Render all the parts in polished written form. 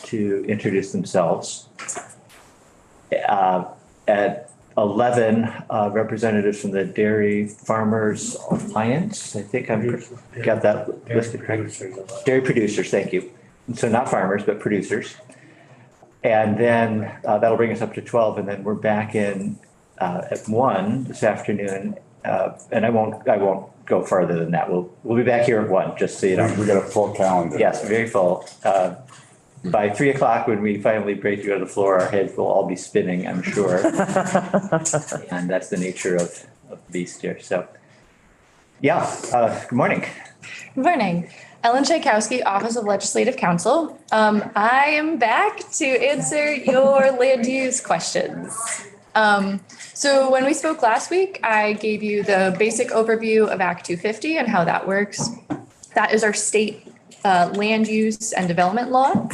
to introduce themselves. At 11, representatives from the Dairy Farmers Alliance. I think I've got that listed correct. Dairy producers, thank you. So not farmers, but producers. And then that'll bring us up to 12, and then we're back in at 1 this afternoon. And I won't go farther than that. We'll be back here at 1, just so you know. We got a full calendar. Yes, very full. By 3 o'clock, when we finally break you to the floor, our heads will all be spinning, I'm sure. And that's the nature of the beast here. So, yeah, good morning. Good morning. Ellen Tchaikovsky, Office of Legislative Counsel. I am back to answer your land use questions. So when we spoke last week, I gave you the basic overview of Act 250 and how that works. That is our state land use and development law.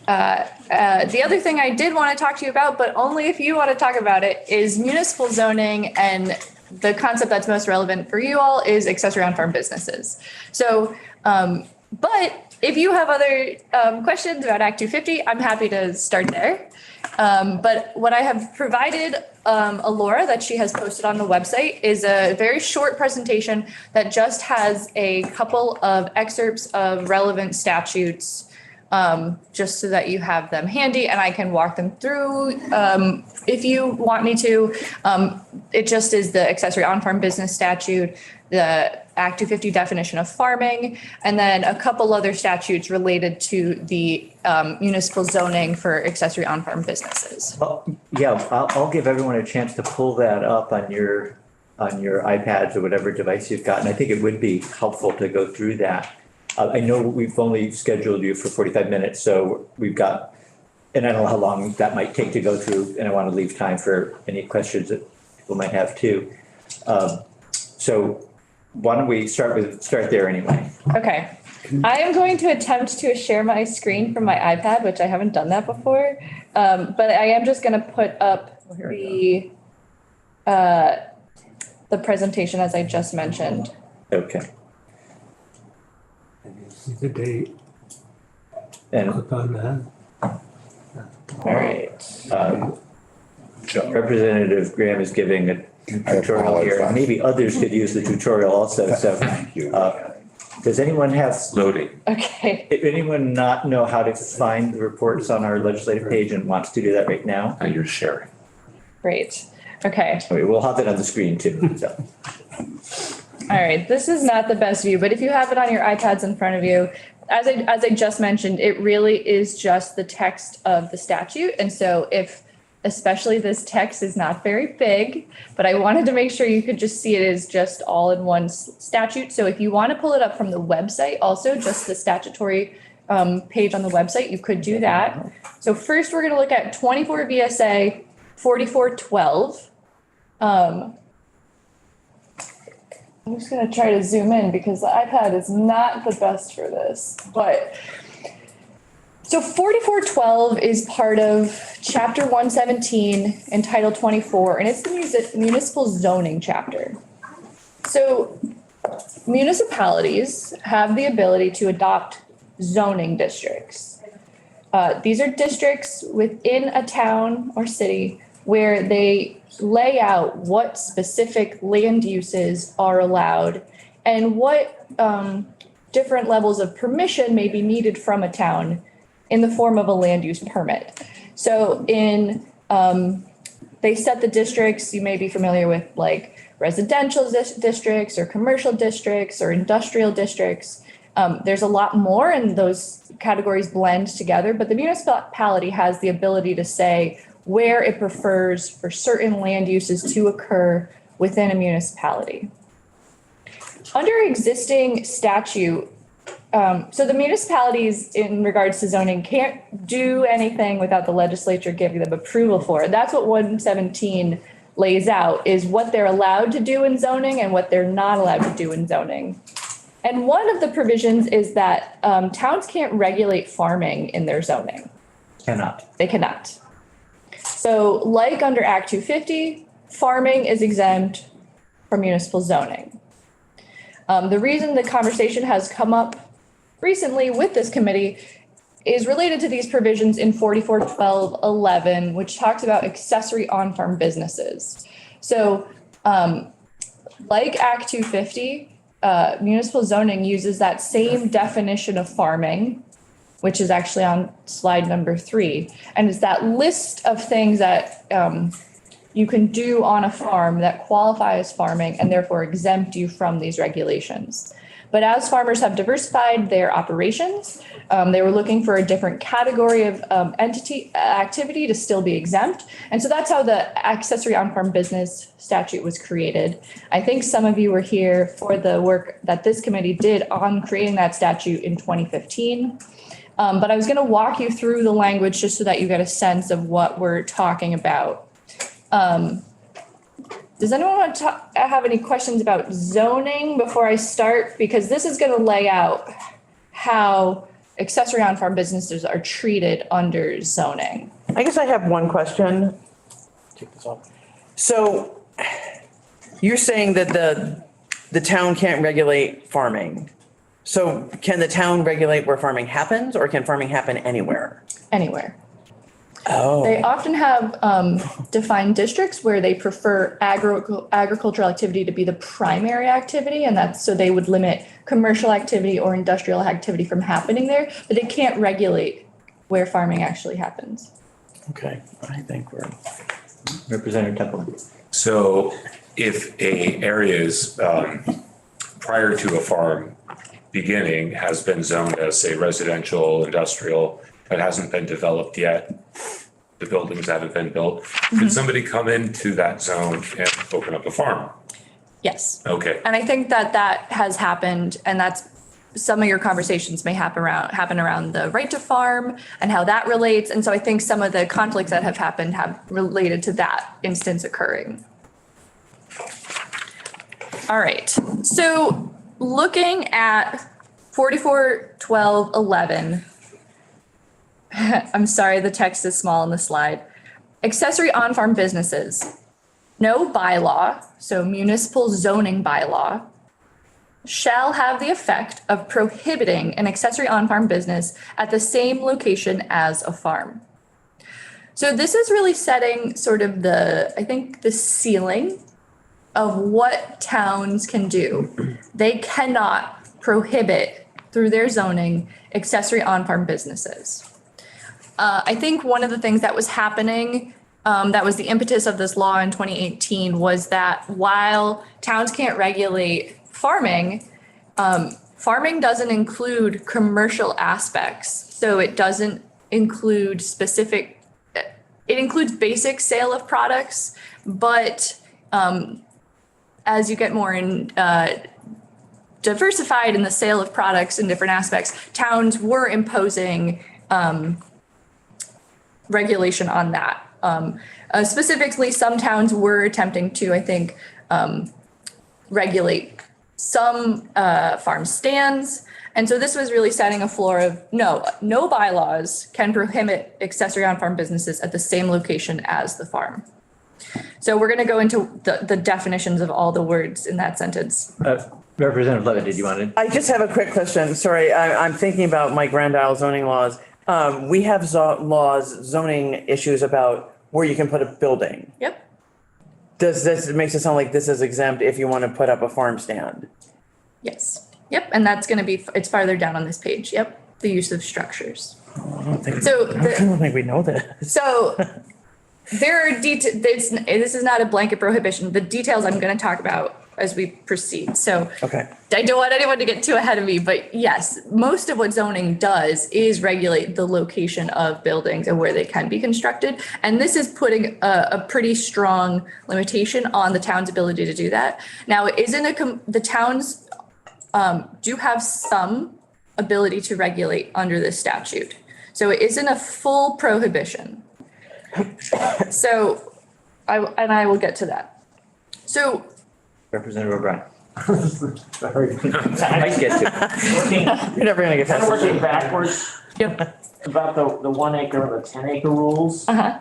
The other thing I did want to talk to you about, but only if you want to talk about it, is municipal zoning, and the concept that's most relevant for you all is accessory on farm businesses. So, but if you have other questions about Act 250, I'm happy to start there. But what I have provided Alora that she has posted on the website is a very short presentation that just has a couple of excerpts of relevant statutes, just so that you have them handy and I can walk them through if you want me to. It just is the accessory on-farm business statute, the Act 250 definition of farming, and then a couple other statutes related to the municipal zoning for accessory on-farm businesses. Well, yeah, I'll give everyone a chance to pull that up on your iPads or whatever device you've got. And I think it would be helpful to go through that. I know we've only scheduled you for 45 minutes, so we've got, and I don't know how long that might take to go through, and I want to leave time for any questions that people might have too. So why don't we start there anyway? Okay. I am going to attempt to share my screen from my iPad, which I haven't done that before. But I am just going to put up the presentation as I just mentioned. Okay. And you see the date. And Click on that. All right. Representative Graham is giving a tutorial here, and maybe others could use the tutorial also. So Thank you. does anyone have Loading. Okay. if anyone not know how to find the reports on our legislative page and wants to do that right now? Now you're sharing. Great. Okay. We'll have it on the screen too. So. All right. This is not the best view, but if you have it on your iPads in front of you, as I just mentioned, it really is just the text of the statute. And so especially this text is not very big, but I wanted to make sure you could just see it as just all in one statute. So if you want to pull it up from the website, also just the statutory page on the website, you could do that. So first we're going to look at 24 VSA 4412. I'm just going to try to zoom in because the iPad is not the best for this, but so 4412 is part of Chapter 117 and Title 24, and it's the municipal zoning chapter. So municipalities have the ability to adopt zoning districts. These are districts within a town or city where they lay out what specific land uses are allowed and what different levels of permission may be needed from a town in the form of a land use permit. So they set the districts, you may be familiar with like residential districts or commercial districts or industrial districts. There's a lot more and those categories blend together, but the municipality has the ability to say where it prefers for certain land uses to occur within a municipality. Under existing statute, so the municipalities in regards to zoning can't do anything without the legislature giving them approval for it. That's what 117 lays out, is what they're allowed to do in zoning and what they're not allowed to do in zoning. And one of the provisions is that towns can't regulate farming in their zoning. Cannot. They cannot. So like under Act 250, farming is exempt from municipal zoning. The reason the conversation has come up recently with this committee is related to these provisions in 441211, which talks about accessory on-farm businesses. So like Act 250, municipal zoning uses that same definition of farming, which is actually on slide number 3. And it's that list of things that you can do on a farm that qualify as farming and therefore exempt you from these regulations. But as farmers have diversified their operations, they were looking for a different category of activity to still be exempt. And so that's how the accessory on-farm business statute was created. I think some of you were here for the work that this committee did on creating that statute in 2015. But I was going to walk you through the language just so that you get a sense of what we're talking about. Does anyone want to have any questions about zoning before I start? Because this is going to lay out how accessory on-farm businesses are treated under zoning. I guess I have one question. Take this off. So you're saying that the town can't regulate farming. So can the town regulate where farming happens, or can farming happen anywhere? Anywhere. Oh. They often have defined districts where they prefer agricultural activity to be the primary activity, and that's so they would limit commercial activity or industrial activity from happening there, but they can't regulate where farming actually happens. Okay, I think we're. Representative Temple. So if a area is prior to a farm beginning has been zoned as, say, residential, industrial, but hasn't been developed yet, the buildings haven't been built, could somebody come into that zone and open up a farm? Yes. Okay. And I think that has happened, and that's some of your conversations may happen around the right to farm and how that relates. And so I think some of the conflicts that have happened have related to that instance occurring. All right. So looking at 441211, I'm sorry, the text is small on the slide. Accessory on-farm businesses. No bylaw, so municipal zoning bylaw, shall have the effect of prohibiting an accessory on-farm business at the same location as a farm. So this is really setting sort of the ceiling of what towns can do. They cannot prohibit through their zoning accessory on-farm businesses. I think one of the things that was happening, that was the impetus of this law in 2018, was that while towns can't regulate farming, farming doesn't include commercial aspects. So it doesn't include it includes basic sale of products, but as you get more diversified in the sale of products in different aspects, towns were imposing regulation on that. Specifically, some towns were attempting to, I think, regulate some farm stands. And so this was really setting a floor of no bylaws can prohibit accessory on-farm businesses at the same location as the farm. So we're going to go into the definitions of all the words in that sentence. Representative Levin, did you want to? I just have a quick question. Sorry, I'm thinking about my Grand Isle zoning laws. We have zoning issues about where you can put a building. Yep. It makes it sound like this is exempt if you want to put up a farm stand? Yes. Yep. And that's going to be, it's farther down on this page. Yep. The use of structures. I don't think we know that. So there are details. This is not a blanket prohibition. The details I'm going to talk about as we proceed. So Okay. I don't want anyone to get too ahead of me, but yes, most of what zoning does is regulate the location of buildings and where they can be constructed. And this is putting a pretty strong limitation on the town's ability to do that. Now, the towns do have some ability to regulate under this statute. So it isn't a full prohibition. So I will get to that. So Representative O'Brien. Sorry. Might get to. You're never going to get Kind past of working it. backwards yep. about the 1 acre and the 10 acre rules. Uh-huh.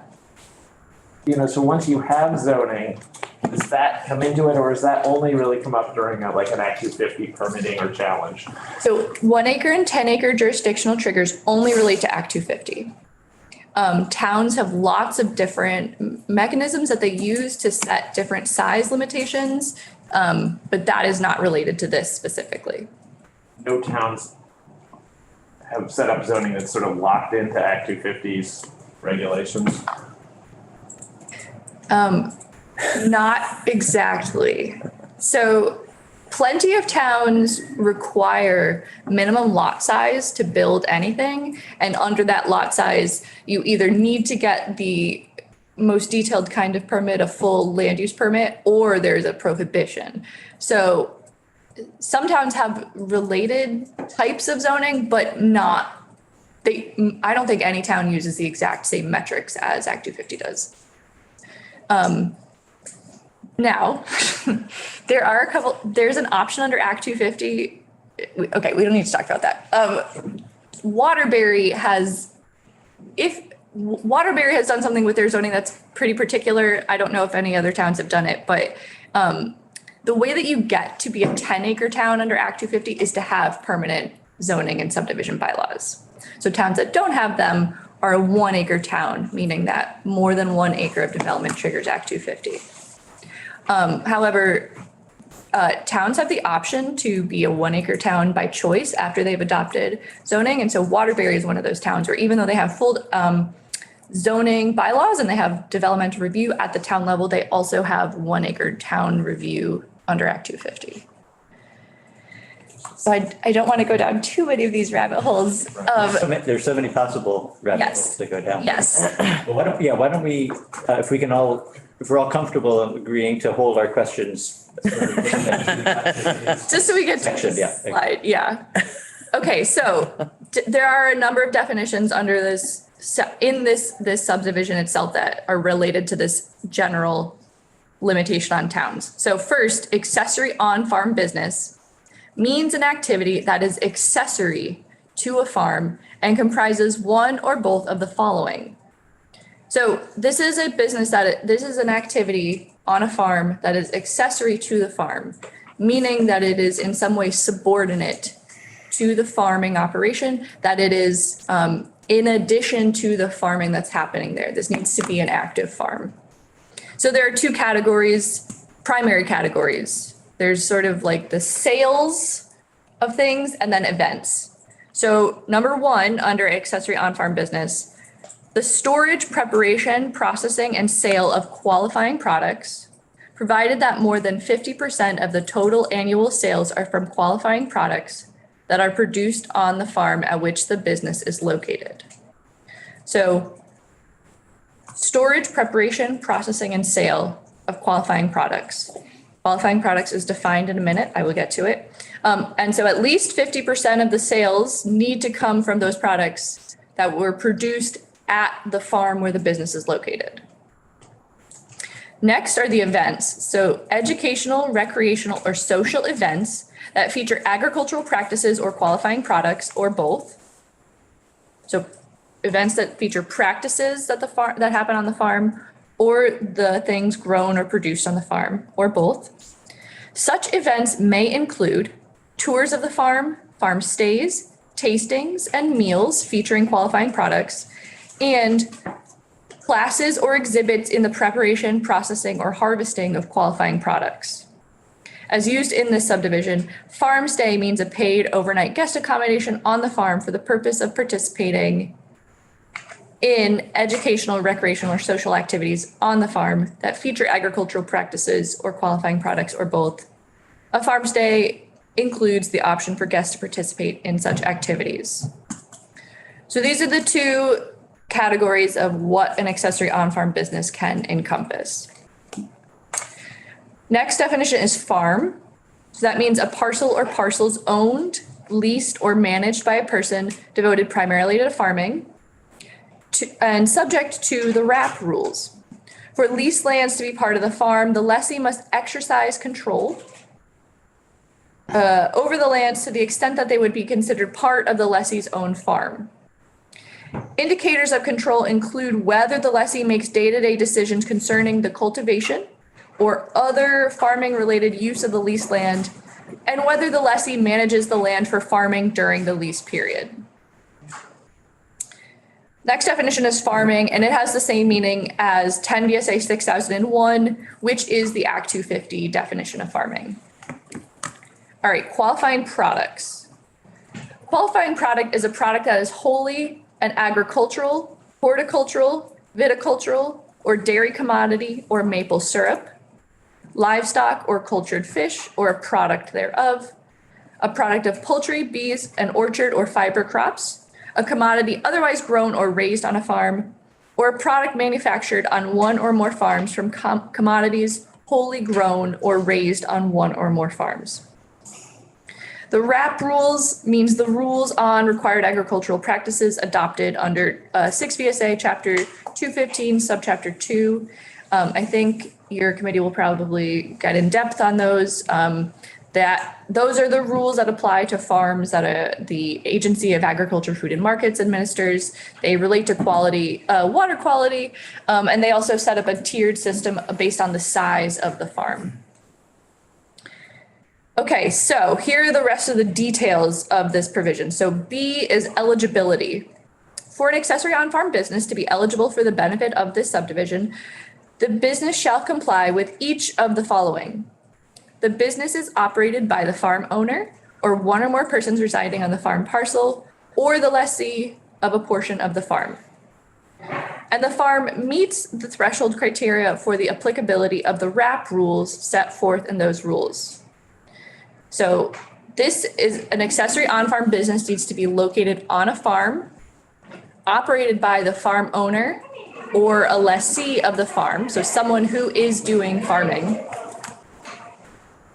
So once you have zoning, does that come into it, or does that only really come up during like an Act 250 permitting or challenge? So 1 acre and 10 acre jurisdictional triggers only relate to Act 250. Towns have lots of different mechanisms that they use to set different size limitations, but that is not related to this specifically. No towns have set up zoning that's sort of locked into Act 250's regulations. Not exactly. So plenty of towns require minimum lot size to build anything. And under that lot size, you either need to get the most detailed kind of permit, a full land use permit, or there's a prohibition. So some towns have related types of zoning, but not, I don't think any town uses the exact same metrics as Act 250 does. Now, there's an option under Act 250. Okay, we don't need to talk about that. Waterbury has done something with their zoning that's pretty particular. I don't know if any other towns have done it, but the way that you get to be a 10 acre town under Act 250 is to have permanent zoning and subdivision bylaws. So towns that don't have them are a 1 acre town, meaning that more than 1 acre of development triggers Act 250. However, towns have the option to be a 1 acre town by choice after they've adopted zoning. And so Waterbury is one of those towns where even though they have full zoning bylaws and they have developmental review at the town level, they also have 1 acre town review under Act 250. So I don't want to go down too many of these rabbit holes. There's so many possible rabbit Yes. holes to go down. Yes. Well, why don't we, if we're all comfortable agreeing to hold our questions. Just so we get to Section, the yeah. slide, yeah. Okay, so there are a number of definitions under this, in this subdivision itself that are related to this general limitation on towns. So first, accessory on-farm business means an activity that is accessory to a farm and comprises one or both of the following. So this is a business this is an activity on a farm that is accessory to the farm, meaning that it is in some way subordinate to the farming operation, that it is in addition to the farming that's happening there. This needs to be an active farm. So there are two categories, primary categories. There's sort of like the sales of things and then events. So number one, under accessory on-farm business, the storage, preparation, processing, and sale of qualifying products, provided that more than 50% of the total annual sales are from qualifying products that are produced on the farm at which the business is located. So storage, preparation, processing, and sale of qualifying products. Qualifying products is defined in a minute. I will get to it. And so at least 50% of the sales need to come from those products that were produced at the farm where the business is located. Next are the events. So educational, recreational, or social events that feature agricultural practices or qualifying products or both. So events that feature practices that that happen on the farm or the things grown or produced on the farm or both. Such events may include tours of the farm, farm stays, tastings, and meals featuring qualifying products, and classes or exhibits in the preparation, processing, or harvesting of qualifying products. As used in this subdivision, farm stay means a paid overnight guest accommodation on the farm for the purpose of participating in educational, recreational, or social activities on the farm that feature agricultural practices or qualifying products or both. A farm stay includes the option for guests to participate in such activities. So these are the two categories of what an accessory on-farm business can encompass. Next definition is farm. So that means a parcel or parcels owned, leased, or managed by a person devoted primarily to farming and subject to the RAP rules. For leased lands to be part of the farm, the lessee must exercise control over the lands to the extent that they would be considered part of the lessee's own farm. Indicators of control include whether the lessee makes day-to-day decisions concerning the cultivation or other farming related use of the leased land, and whether the lessee manages the land for farming during the lease period. Next definition is farming, and it has the same meaning as 10 VSA 6001, which is the Act 250 definition of farming. All right, qualifying products. Qualifying product is a product that is wholly an agricultural, horticultural, viticultural, or dairy commodity or maple syrup, livestock or cultured fish or a product thereof, a product of poultry, bees, an orchard or fiber crops, a commodity otherwise grown or raised on a farm, or a product manufactured on one or more farms from commodities wholly grown or raised on one or more farms. The RAP rules means the rules on required agricultural practices adopted under 6 VSA Chapter 215, Subchapter 2. I think your committee will probably get in depth on those. Those are the rules that apply to farms that the Agency of Agriculture, Food and Markets administers. They relate to quality, water quality, and they also set up a tiered system based on the size of the farm. Okay, so here are the rest of the details of this provision. So B is eligibility. For an accessory on-farm business to be eligible for the benefit of this subdivision, the business shall comply with each of the following. The business is operated by the farm owner or one or more persons residing on the farm parcel or the lessee of a portion of the farm. And the farm meets the threshold criteria for the applicability of the RAP rules set forth in those rules. So this is an accessory on-farm business needs to be located on a farm, operated by the farm owner or a lessee of the farm, so someone who is doing farming.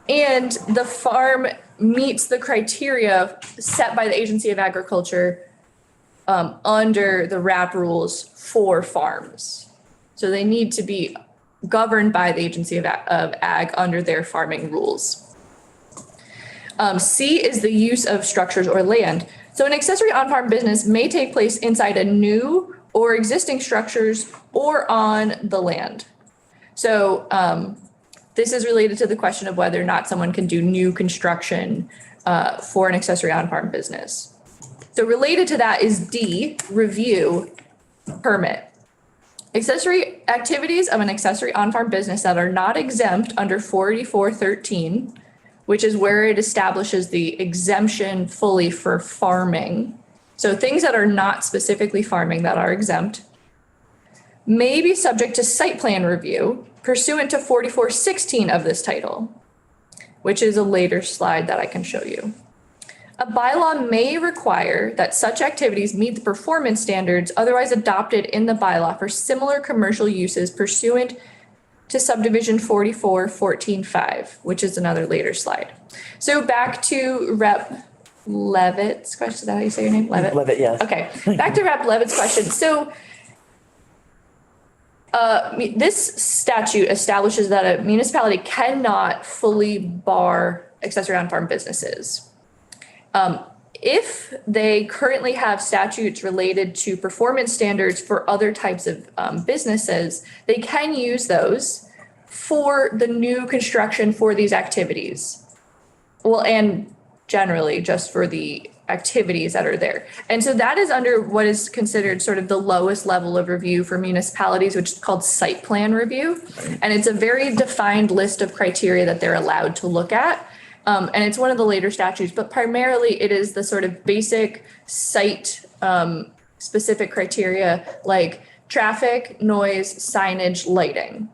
And the farm meets the criteria set by the Agency of Agriculture under the RAP rules for farms. So they need to be governed by the Agency of Ag under their farming rules. C is the use of structures or land. So an accessory on-farm business may take place inside a new or existing structures or on the land. So this is related to the question of whether or not someone can do new construction for an accessory on-farm business. So related to that is D, review permit. Accessory activities of an accessory on-farm business that are not exempt under 484.13, which is where it establishes the exemption fully for farming. So things that are not specifically farming that are exempt may be subject to site plan review pursuant to 44.16 of this title, which is a later slide that I can show you. A bylaw may require that such activities meet the performance standards otherwise adopted in the bylaw for similar commercial uses pursuant to subdivision 44.14.5, which is another later slide. So back to Rep. Levitt's question. Is that how you say your name? Levitt? Levitt, yes. Okay, back to Rep. Levitt's question. So this statute establishes that a municipality cannot fully bar accessory on-farm businesses. If they currently have statutes related to performance standards for other types of businesses, they can use those for the new construction for these activities. Well, and generally just for the activities that are there. And so that is under what is considered sort of the lowest level of review for municipalities, which is called site plan review. And it's a very defined list of criteria that they're allowed to look at. And it's one of the later statutes, but primarily it is the sort of basic site specific criteria like traffic, noise, signage, lighting.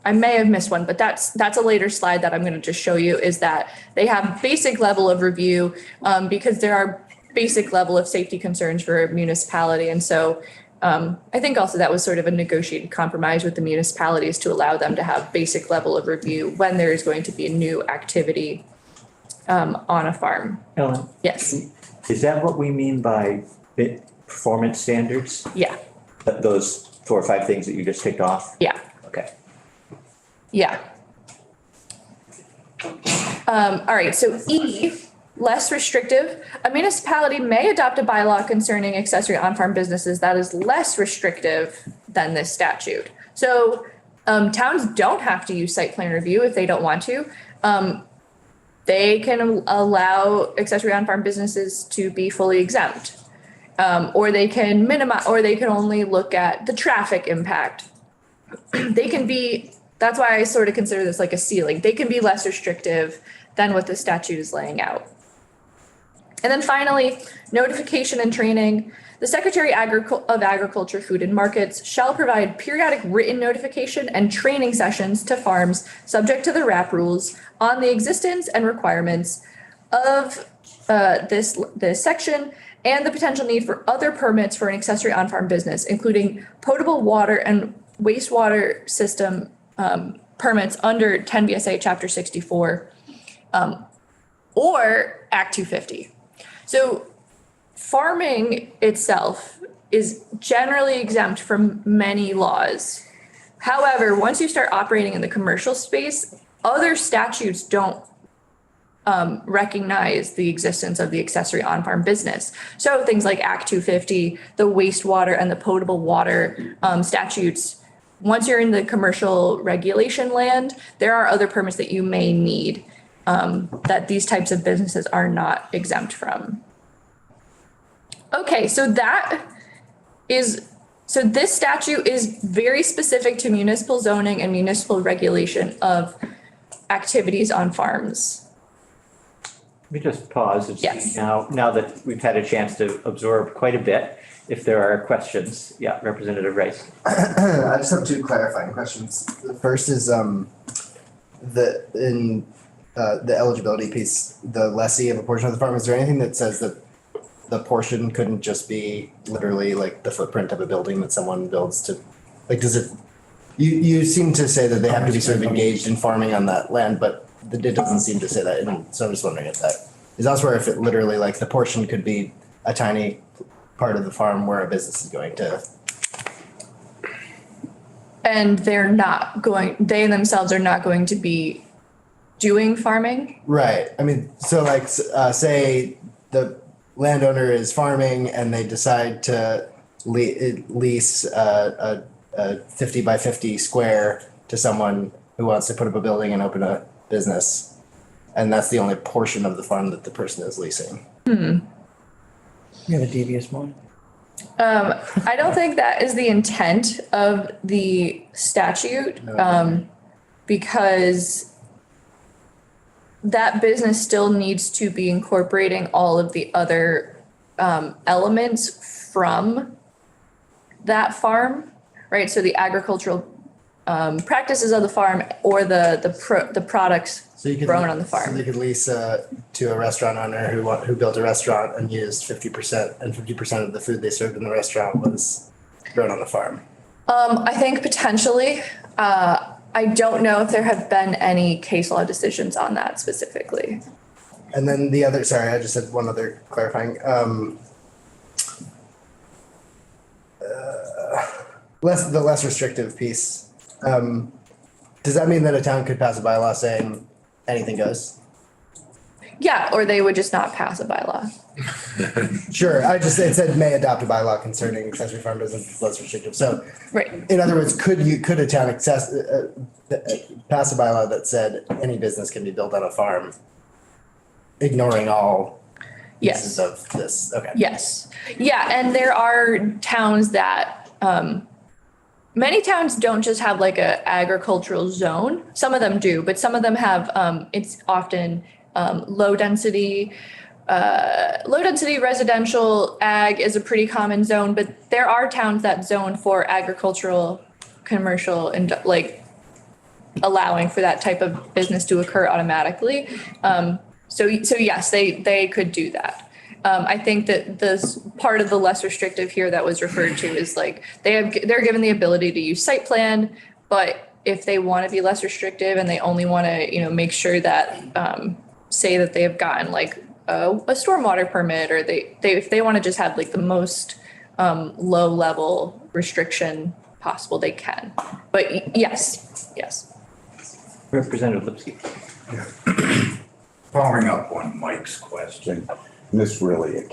I may have missed one, but that's a later slide that I'm going to just show you is that they have basic level of review because there are basic level of safety concerns for a municipality. And so I think also that was sort of a negotiated compromise with the municipalities to allow them to have basic level of review when there is going to be a new activity on a farm. Ellen, Yes. is that what we mean by performance standards? Yeah. Those 4 or 5 things that you just ticked off? Yeah. Okay. Yeah. All right. So E, less restrictive. A municipality may adopt a bylaw concerning accessory on-farm businesses that is less restrictive than this statute. So Towns don't have to use site plan review if they don't want to. They can allow accessory on-farm businesses to be fully exempt. Or they can minimize, or they can only look at the traffic impact. They can be, that's why I sort of consider this like a ceiling. They can be less restrictive than what the statute is laying out. And then finally, notification and training. The Secretary of Agriculture, Food and Markets shall provide periodic written notification and training sessions to farms subject to the RAP rules on the existence and requirements of this section and the potential need for other permits for an accessory on-farm business, including potable water and wastewater system permits under 10 VSA Chapter 64 or Act 250. So farming itself is generally exempt from many laws. However, once you start operating in the commercial space, other statutes don't recognize the existence of the accessory on-farm business. So things like Act 250, the wastewater and the potable water statutes, once you're in the commercial regulation land, there are other permits that you may need that these types of businesses are not exempt from. Okay, so this statute is very specific to municipal zoning and municipal regulation of activities on farms. Let me just pause and see Yes. now that we've had a chance to absorb quite a bit, if there are questions. Yeah, Representative Rice. I just have two clarifying questions. The first is the eligibility piece, the lessee of a portion of the farm. Is there anything that says that the portion couldn't just be literally like the footprint of a building that someone builds to, like, does it? You seem to say that they have to be sort of engaged in farming on that land, but it doesn't seem to say that. And so I'm just wondering if that is elsewhere, if it literally, like, the portion could be a tiny part of the farm where a business is going to. And they themselves are not going to be doing farming. Right. I mean, so like, say the landowner is farming and they decide to lease a 50 by 50 square to someone who wants to put up a building and open a business. And that's the only portion of the farm that the person is leasing. You have a devious one. I don't think that is the intent of the statute, because that business still needs to be incorporating all of the other elements from that farm, right? So the agricultural practices of the farm or the products So you could grown on the farm. So they could lease to a restaurant owner who built a restaurant and used 50%, and 50% of the food they served in the restaurant was grown on the farm. I think potentially. I don't know if there have been any case law decisions on that specifically. And then the other, sorry, I just had one other clarifying. The less restrictive piece. Does that mean that a town could pass a bylaw saying anything goes? Yeah, or they would just not pass a bylaw. Sure, it said may adopt a bylaw concerning accessory farm business that's less restrictive. So Right. in other words, could a town pass a bylaw that said any business can be built on a farm, ignoring all pieces Yes. of this? Okay. Yes. Yeah, and there are towns that, many towns don't just have like a agricultural zone. Some of them do, but some of them have, it's often low density residential ag is a pretty common zone, but there are towns that zone for agricultural, commercial, and like allowing for that type of business to occur automatically. So yes, they could do that. I think that this part of the less restrictive here that was referred to is like they're given the ability to use site plan, but if they want to be less restrictive and they only want to, make sure that say that they have gotten like a stormwater permit, or if they want to just have like the most low level restriction possible, they can. But yes. Representative Lipsky. Following up on Mike's question, and this really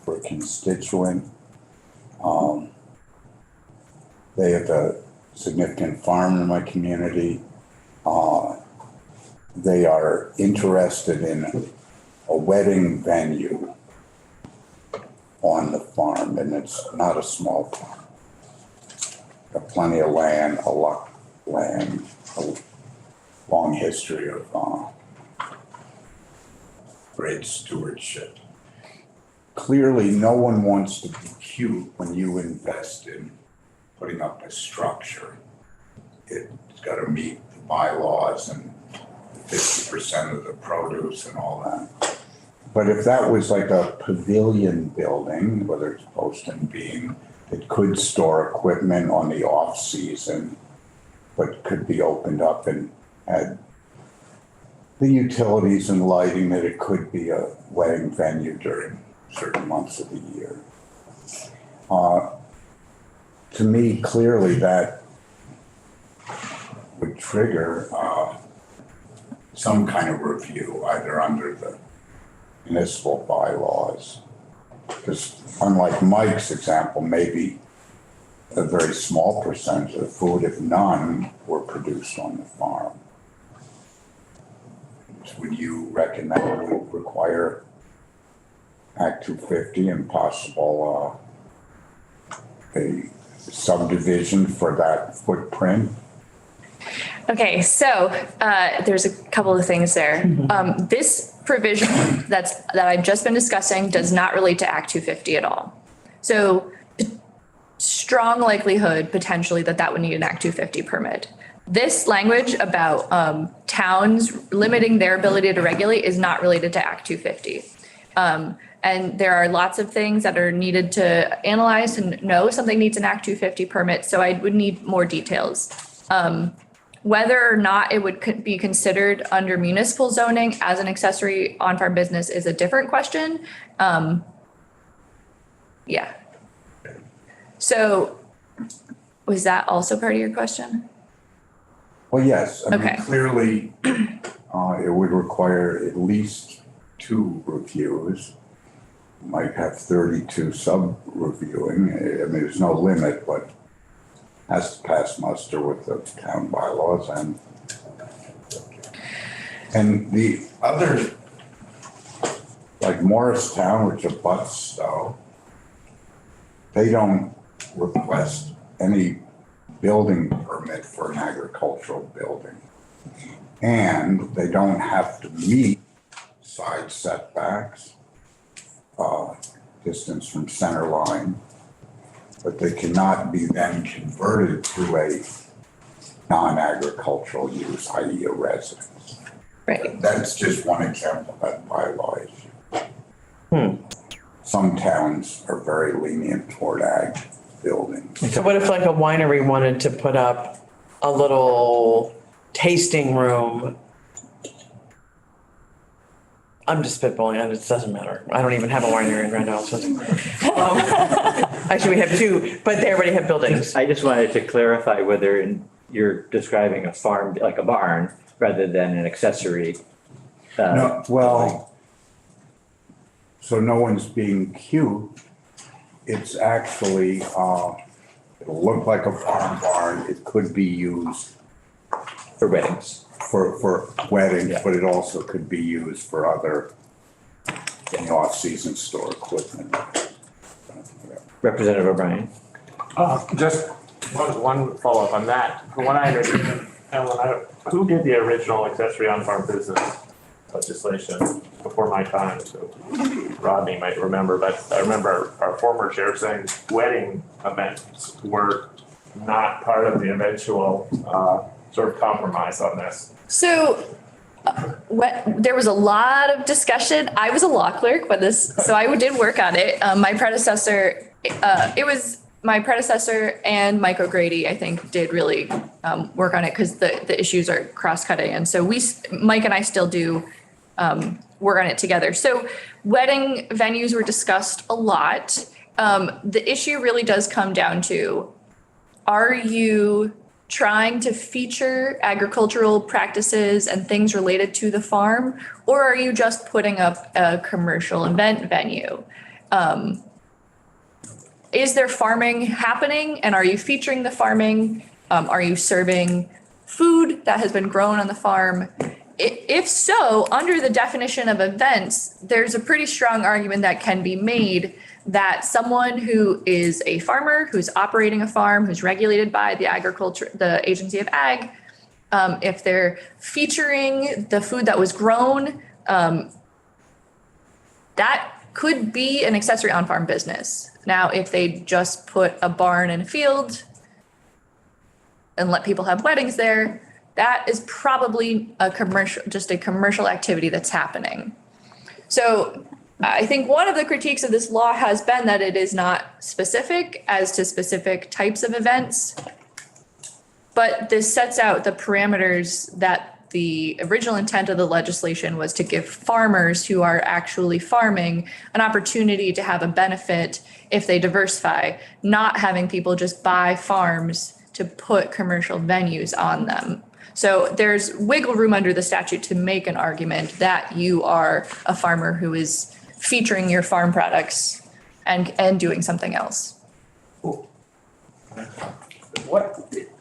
for a constituent, they have significant farm in my community. They are interested in a wedding venue on the farm, and it's not a small farm. Got plenty of land, a lot of land, a long history of great stewardship. Clearly, no one wants to be cute when you invest in putting up a structure. It's got to meet the bylaws and 50% of the produce and all that. But if that was like a pavilion building, whether it's post and beam, it could store equipment on the off season, but could be opened up and had the utilities and lighting that it could be a wedding venue during certain months of the year. To me, clearly that would trigger some kind of review, either under the municipal bylaws. Because unlike Mike's example, maybe a very small percentage of the food, if none, were produced on the farm. Would you reckon that would require Act 250 and possible a subdivision for that footprint? Okay, so there's a couple of things there. This provision that I've just been discussing does not relate to Act 250 at all. So strong likelihood potentially that would need an Act 250 permit. This language about towns limiting their ability to regulate is not related to Act 250. And there are lots of things that are needed to analyze and know something needs an Act 250 permit. So I would need more details. Whether or not it would be considered under municipal zoning as an accessory on-farm business is a different question. Yeah. So was that also part of your question? Well, yes. I mean, Okay. clearly, it would require at least 2 reviews. Might have 32 sub-reviewing. I mean, there's no limit, but has to pass muster with the town bylaws and the other, like Morristown, which abuts Stowe, they don't request any building permit for an agricultural building. And they don't have to meet side setbacks, distance from center line, but they cannot be then converted to a non-agricultural use, i.e. a residence. Right. That's just one example of that bylaw issue. Some towns are very lenient toward ag buildings. So what if like a winery wanted to put up a little tasting room? I'm just spitballing and it doesn't matter. I don't even have a winery in Randolph. So actually we have 2, but they already have buildings. I just wanted to clarify whether you're describing a farm, like a barn, rather than an accessory. No, well, so no one's being cute. It's actually, it'll look like a farm barn. It could be used For weddings. for weddings, Yeah. but it also could be used for other off-season store equipment. Representative O'Brien. Just one follow-up on that. From what I understand, Ellen, who did the original accessory on-farm business legislation before my time? So Rodney might remember, but I remember our former chair saying wedding events were not part of the eventual sort of compromise on this. So there was a lot of discussion. I was a law clerk when so I did work on it. My predecessor, my predecessor and Mike O'Grady, I think, did really work on it because the issues are cross-cutting. And so Mike and I still do work on it together. So wedding venues were discussed a lot. The issue really does come down to, are you trying to feature agricultural practices and things related to the farm, or are you just putting up a commercial event venue? Is there farming happening, and are you featuring the farming? Are you serving food that has been grown on the farm? If so, under the definition of events, there's a pretty strong argument that can be made that someone who is a farmer, who's operating a farm, who's regulated by the Agency of Ag, if they're featuring the food that was grown, that could be an accessory on-farm business. Now, if they just put a barn in a field and let people have weddings there, that is probably just a commercial activity that's happening. So I think one of the critiques of this law has been that it is not specific as to specific types of events. But this sets out the parameters that the original intent of the legislation was to give farmers who are actually farming an opportunity to have a benefit if they diversify, not having people just buy farms to put commercial venues on them. So there's wiggle room under the statute to make an argument that you are a farmer who is featuring your farm products and doing something else.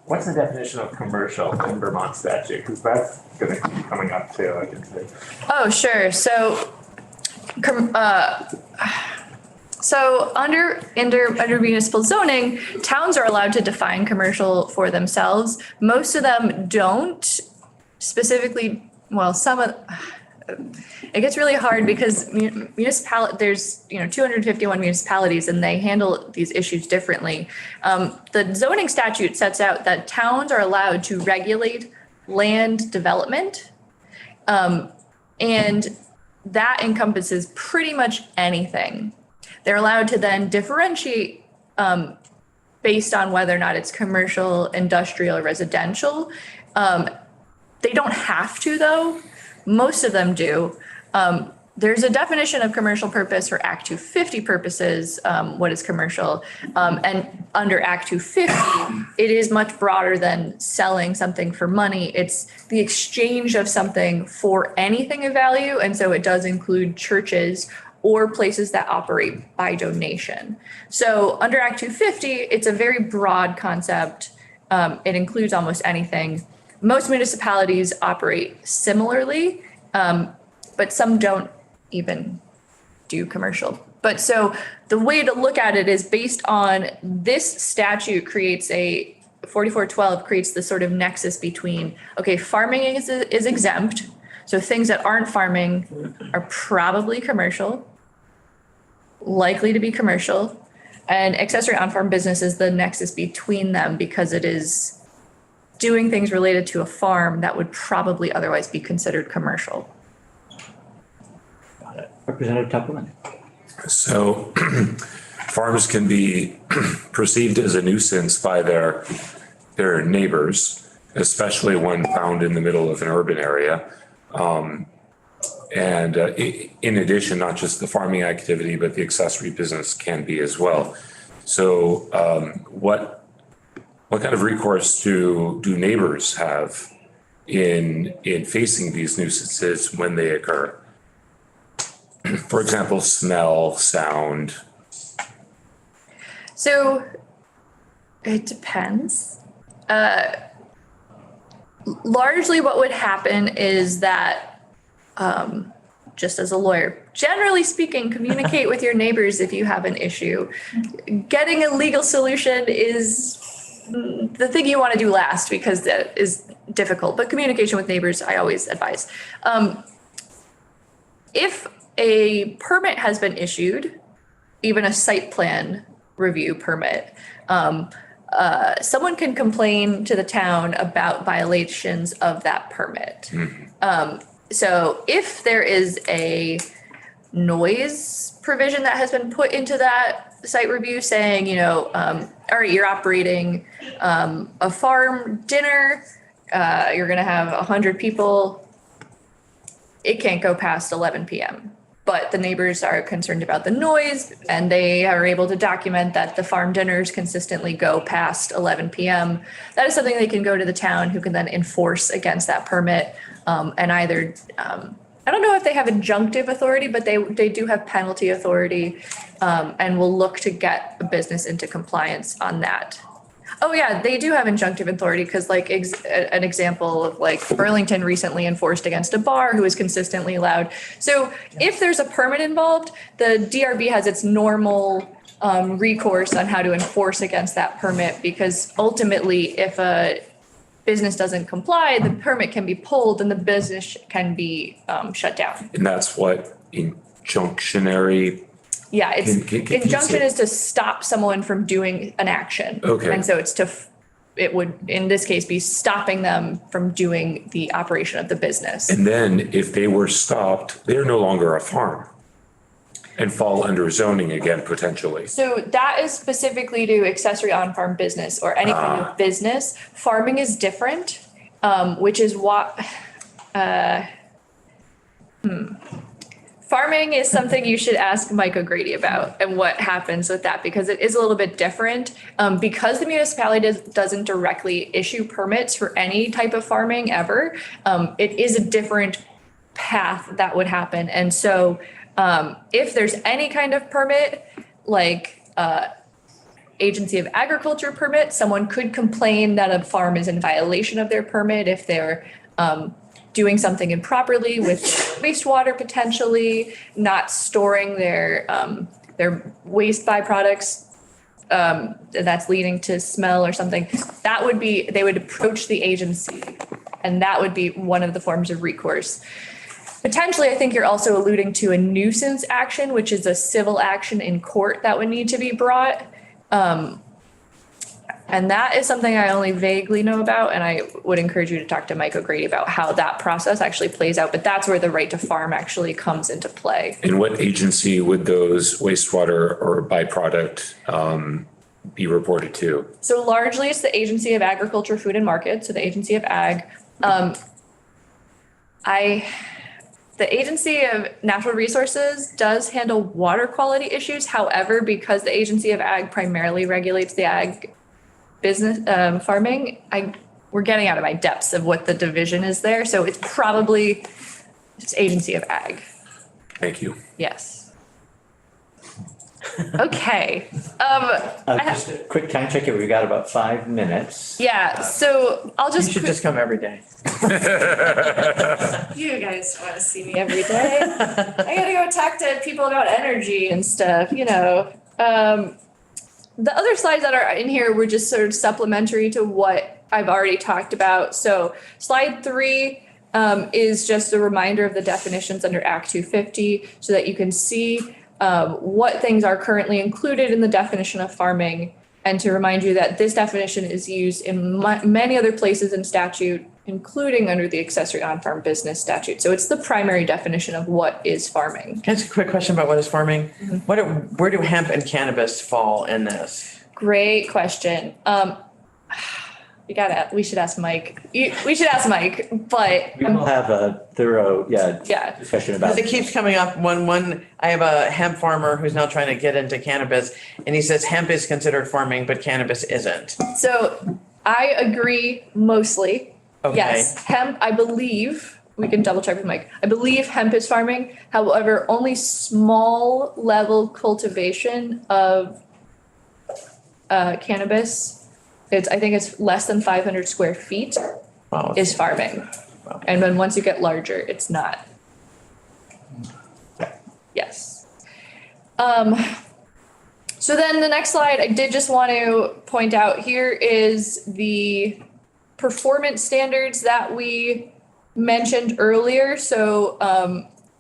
What's the definition of commercial in Vermont statute? Because that's gonna keep coming up too, I can see. Oh, sure. So under municipal zoning, towns are allowed to define commercial for themselves. Most of them don't specifically, well, it gets really hard because there's 251 municipalities and they handle these issues differently. The zoning statute sets out that towns are allowed to regulate land development. And that encompasses pretty much anything. They're allowed to then differentiate based on whether or not it's commercial, industrial, or residential. They don't have to, though. Most of them do. There's a definition of commercial purpose for Act 250 purposes, what is commercial. And under Act 250, it is much broader than selling something for money. It's the exchange of something for anything of value. And so it does include churches or places that operate by donation. So under Act 250, it's a very broad concept. It includes almost anything. Most municipalities operate similarly, but some don't even do commercial. But so the way to look at it is based on this statute creates 4412 creates the sort of nexus between, okay, farming is exempt. So things that aren't farming are probably commercial, likely to be commercial, and accessory on-farm business is the nexus between them because it is doing things related to a farm that would probably otherwise be considered commercial. Got it. Representative Tupperman. So farms can be perceived as a nuisance by their neighbors, especially when found in the middle of an urban area. And in addition, not just the farming activity, but the accessory business can be as well. So what kind of recourse do neighbors have in facing these nuisances when they occur? For example, smell, sound. So it depends. Largely what would happen is that, just as a lawyer, generally speaking, communicate with your neighbors if you have an issue. Getting a legal solution is the thing you want to do last because that is difficult, but communication with neighbors, I always advise. If a permit has been issued, even a site plan review permit, someone can complain to the town about violations of that permit. So if there is a noise provision that has been put into that site review saying, all right, you're operating a farm dinner, you're going to have 100 people, it can't go past 11 p.m. But the neighbors are concerned about the noise and they are able to document that the farm dinners consistently go past 11 p.m. That is something they can go to the town who can then enforce against that permit and either, I don't know if they have injunctive authority, but they do have penalty authority and will look to get a business into compliance on that. Oh, yeah, they do have injunctive authority because like an example of like Burlington recently enforced against a bar who was consistently loud. So if there's a permit involved, the DRB has its normal recourse on how to enforce against that permit because ultimately if a business doesn't comply, the permit can be pulled and the business can be shut down. And that's what injunctionary, Yeah, it's Can you injunction say- is to stop someone from doing an action. Okay. And so it's it would, in this case, be stopping them from doing the operation of the business. and then if they were stopped, they're no longer a farm and fall under zoning again, potentially. So that is specifically to accessory on-farm business or any kind of business. Farming is different, which is what, Farming is something you should ask Mike O'Grady about and what happens with that because it is a little bit different. Because the municipality doesn't directly issue permits for any type of farming ever, it is a different path that would happen. And so if there's any kind of permit, like Agency of Agriculture permit, someone could complain that a farm is in violation of their permit if they're doing something improperly with wastewater potentially, not storing their waste byproducts that's leading to smell or something. That would be, they would approach the agency and that would be one of the forms of recourse. Potentially, I think you're also alluding to a nuisance action, which is a civil action in court that would need to be brought. And that is something I only vaguely know about, and I would encourage you to talk to Mike O'Grady about how that process actually plays out, but that's where the right to farm actually comes into play. And what agency would those wastewater or byproduct be reported to? So largely it's the Agency of Agriculture, Food and Market, so the Agency of Ag. The Agency of Natural Resources does handle water quality issues. However, because the Agency of Ag primarily regulates the ag business, farming, we're getting out of my depths of what the division is there. So it's probably just Agency of Ag. Thank you. Yes. Okay. Just a quick time check here. We've got about 5 minutes. Yeah, so I'll You just. should just come every day. You guys want to see me every day. I gotta go talk to people about energy and stuff, you know. The other slides that are in here were just sort of supplementary to what I've already talked about. So slide 3 is just a reminder of the definitions under Act 250 so that you can see what things are currently included in the definition of farming, and to remind you that this definition is used in many other places in statute, including under the accessory on-farm business statute. So it's the primary definition of what is farming. Can I ask a quick question about what is farming? Where do hemp and cannabis fall in this? Great question. We should ask Mike. We should ask Mike, but We will have a thorough, yeah. discussion about. Because it keeps coming up when I have a hemp farmer who's now trying to get into cannabis and he says hemp is considered farming, but cannabis isn't. So I agree mostly. Okay. Yes, hemp, I believe, we can double check with Mike. I believe hemp is farming. However, only small level cultivation of cannabis. I think it's less than 500 square feet Wow. is farming. Wow. And then once you get larger, it's not. Yes. So then the next slide, I did just want to point out here is the performance standards that we mentioned earlier. So,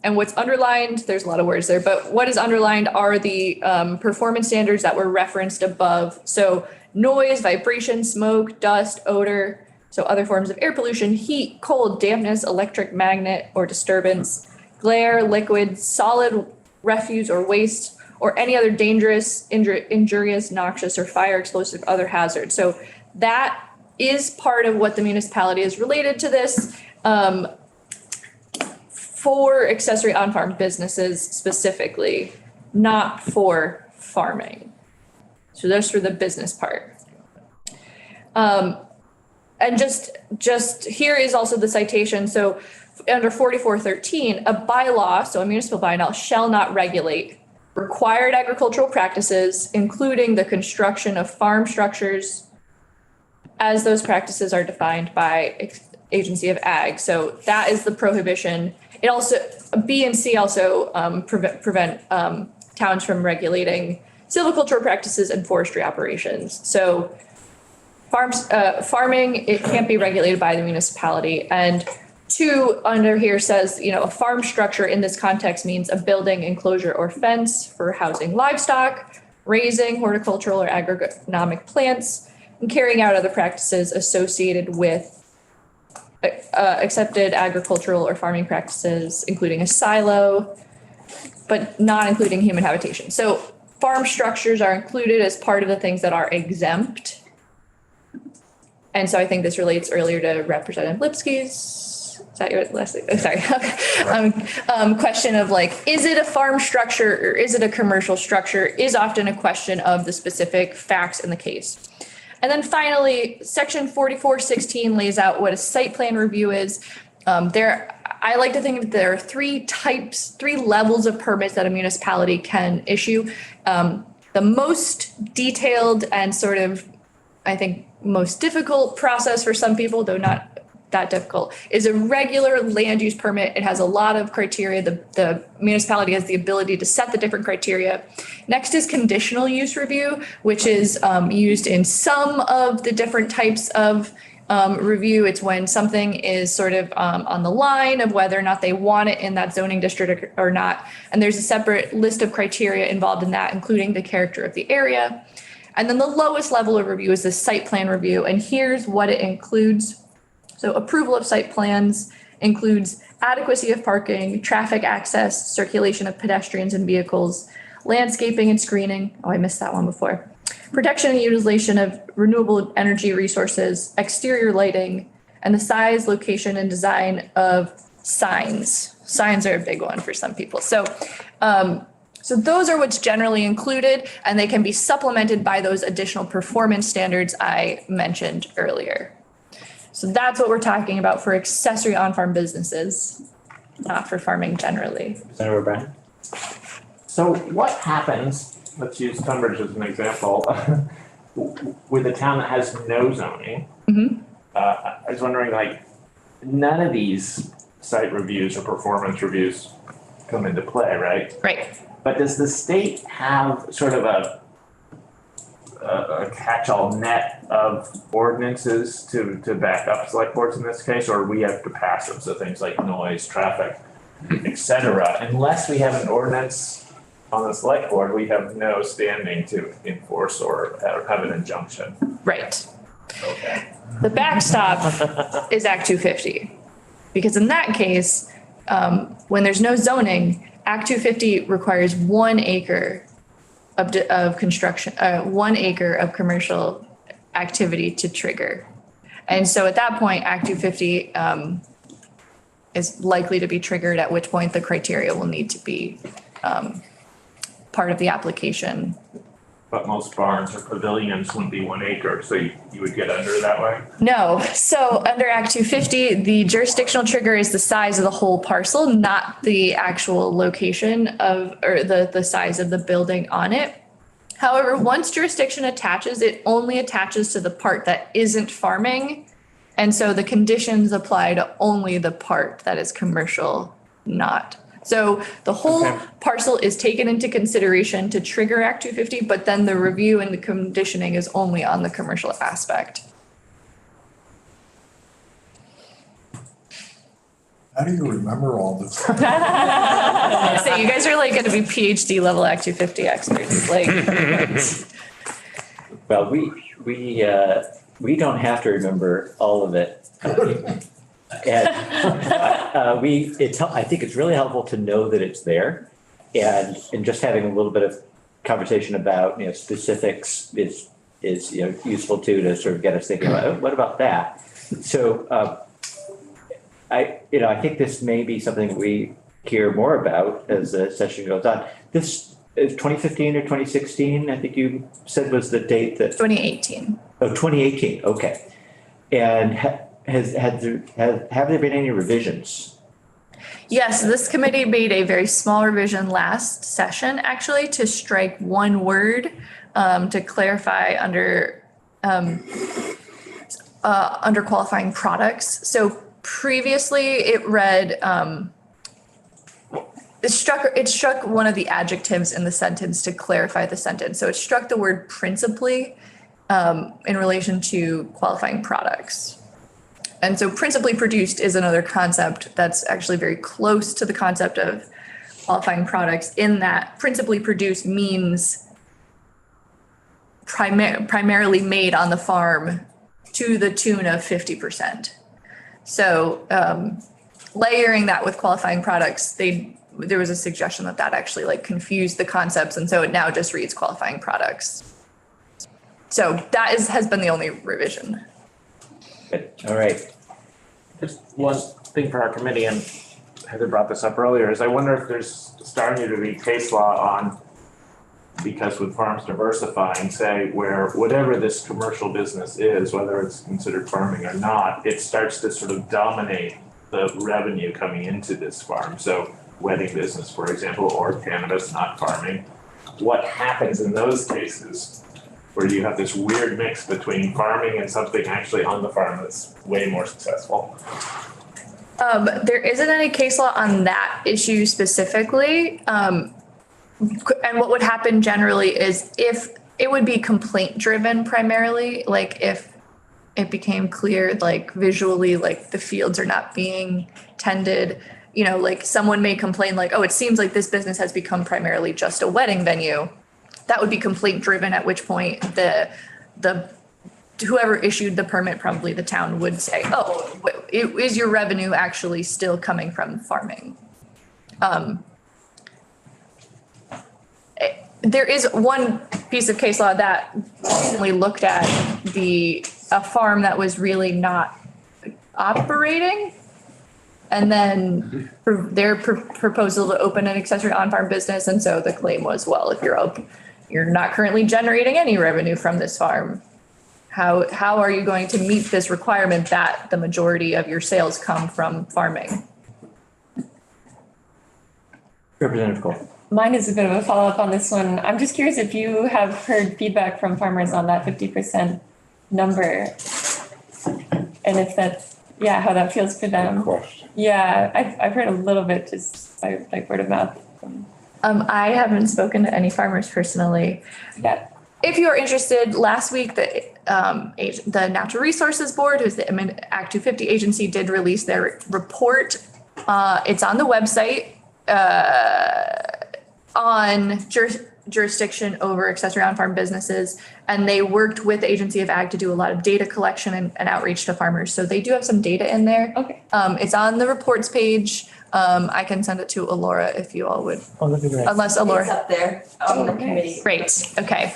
and what's underlined, there's a lot of words there, but what is underlined are the performance standards that were referenced above. So noise, vibration, smoke, dust, odor, so other forms of air pollution, heat, cold, dampness, electric magnet or disturbance, glare, liquid, solid, refuse or waste, or any other dangerous, injurious, noxious, or fire explosive other hazard. So that is part of what the municipality is related to this for accessory on-farm businesses specifically, not for farming. So that's for the business part. And just here is also the citation. So under 4413, a bylaw, so a municipal bylaw shall not regulate required agricultural practices, including the construction of farm structures, as those practices are defined by Agency of Ag. So that is the prohibition. It also, B and C also prevent towns from regulating silvicultural practices and forestry operations. So farming, it can't be regulated by the municipality. And 2 under here says, a farm structure in this context means a building, enclosure, or fence for housing livestock, raising horticultural or agronomic plants, and carrying out other practices associated with accepted agricultural or farming practices, including a silo, but not including human habitation. So farm structures are included as part of the things that are exempt. And so I think this relates earlier to Representative Lipsky's, is that your last thing? Oh, sorry. Question of like, is it a farm structure or is it a commercial structure is often a question of the specific facts in the case. And then finally, section 4416 lays out what a site plan review is. I like to think that there are 3 levels of permits that a municipality can issue. The most detailed and sort of, I think, most difficult process for some people, though not that difficult, is a regular land use permit. It has a lot of criteria. The municipality has the ability to set the different criteria. Next is conditional use review, which is used in some of the different types of review. It's when something is sort of on the line of whether or not they want it in that zoning district or not. And there's a separate list of criteria involved in that, including the character of the area. And then the lowest level of review is the site plan review. And here's what it includes. So approval of site plans includes adequacy of parking, traffic access, circulation of pedestrians and vehicles, landscaping and screening. Oh, I missed that one before. Protection and utilization of renewable energy resources, exterior lighting, and the size, location, and design of signs. Signs are a big one for some people. So those are what's generally included, and they can be supplemented by those additional performance standards I mentioned earlier. So that's what we're talking about for accessory on-farm businesses, not for farming generally. Senator O'Brien? So what happens, let's use Tunbridge as an example, with a town that has no zoning? I was wondering, like, none of these site reviews or performance reviews come into play, right? Right. But does the state have sort of a catch-all net of ordinances to back up select boards in this case, or we have to pass them, so things like noise, traffic, et cetera? Unless we have an ordinance on the select board, we have no standing to enforce or have an injunction. Right. Okay. The backstop is Act 250, because in that case, when there's no zoning, Act 250 requires 1 acre of construction, 1 acre of commercial activity to trigger. And so at that point, Act 250 is likely to be triggered, at which point the criteria will need to be part of the application. But most barns or pavilions wouldn't be 1 acre, so you would get under that way? No. So under Act 250, the jurisdictional trigger is the size of the whole parcel, not the actual location of, or the size of the building on it. However, once jurisdiction attaches, it only attaches to the part that isn't farming. And so the conditions apply to only the part that is commercial, not. So the whole parcel is taken into consideration to trigger Act 250, but then the review and the conditioning is only on the commercial aspect. How do you remember all this? So you guys are like going to be PhD level Act 250 experts, like. Well, we don't have to remember all of it. And I think it's really helpful to know that it's there, and just having a little bit of conversation about, specifics is useful too, to sort of get us thinking about, oh, what about that? So I think this may be something we hear more about as the session goes on. This is 2015 or 2016, I think you said was the date that. 2018. Oh, 2018, okay. And have there been any revisions? Yes, this committee made a very small revision last session, actually, to strike 1 word to clarify under under qualifying products. So previously it read, it struck one of the adjectives in the sentence to clarify the sentence. So it struck the word principally in relation to qualifying products. And so principally produced is another concept that's actually very close to the concept of qualifying products, in that principally produced means primarily made on the farm to the tune of 50%. So layering that with qualifying products, there was a suggestion that actually like confused the concepts, and so it now just reads qualifying products. So that has been the only revision. Good. All right. Just one thing for our committee, and Heather brought this up earlier, is I wonder if there's starting to be case law on, because with farms diversifying, say, where whatever this commercial business is, whether it's considered farming or not, it starts to sort of dominate the revenue coming into this farm. So wedding business, for example, or cannabis, not farming. What happens in those cases where you have this weird mix between farming and something actually on the farm that's way more successful? There isn't any case law on that issue specifically. And what would happen generally is if it would be complaint driven primarily, like if it became clear, like visually, like the fields are not being tended, you know, like someone may complain like, oh, it seems like this business has become primarily just a wedding venue. That would be complaint driven, at which point the whoever issued the permit, probably the town, would say, oh, is your revenue actually still coming from farming? There is one piece of case law that recently looked at a farm that was really not operating, and then their proposal to open an accessory on-farm business. And so the claim was, well, if you're not currently generating any revenue from this farm, how are you going to meet this requirement that the majority of your sales come from farming? Representative Cole. Mine is a bit of a follow-up on this one. I'm just curious if you have heard feedback from farmers on that 50% number. And if that's, how that feels for them. Question. Yeah, I've heard a little bit just by like word of mouth. I haven't spoken to any farmers personally. Yeah. If you're interested, last week, the Natural Resources Board, who's the Act 250 agency, did release their report. It's on the website on jurisdiction over accessory on-farm businesses. And they worked with the Agency of Ag to do a lot of data collection and outreach to farmers. So they do have some data in there. Okay. It's on the reports page. I can send it to Alora if you all would. Oh, that'd be great. Unless Alora. It's up there on the committee. Great, okay.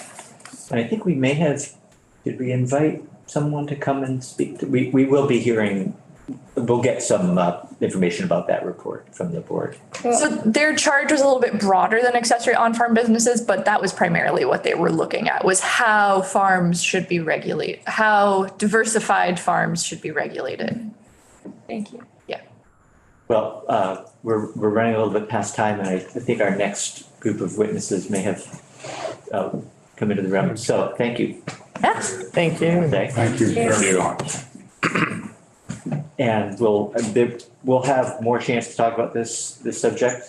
And I think we may have, did we invite someone to come and speak? We will be hearing, we'll get some information about that report from the board. So their charge was a little bit broader than accessory on-farm businesses, but that was primarily what they were looking at, was how farms should be regulated, how diversified farms should be regulated. Thank you. Well, we're running a little bit past time, and I think our next group of witnesses may have come into the room. So thank you. Thank you. Okay. Thank you very much. And we'll have more chance to talk about this subject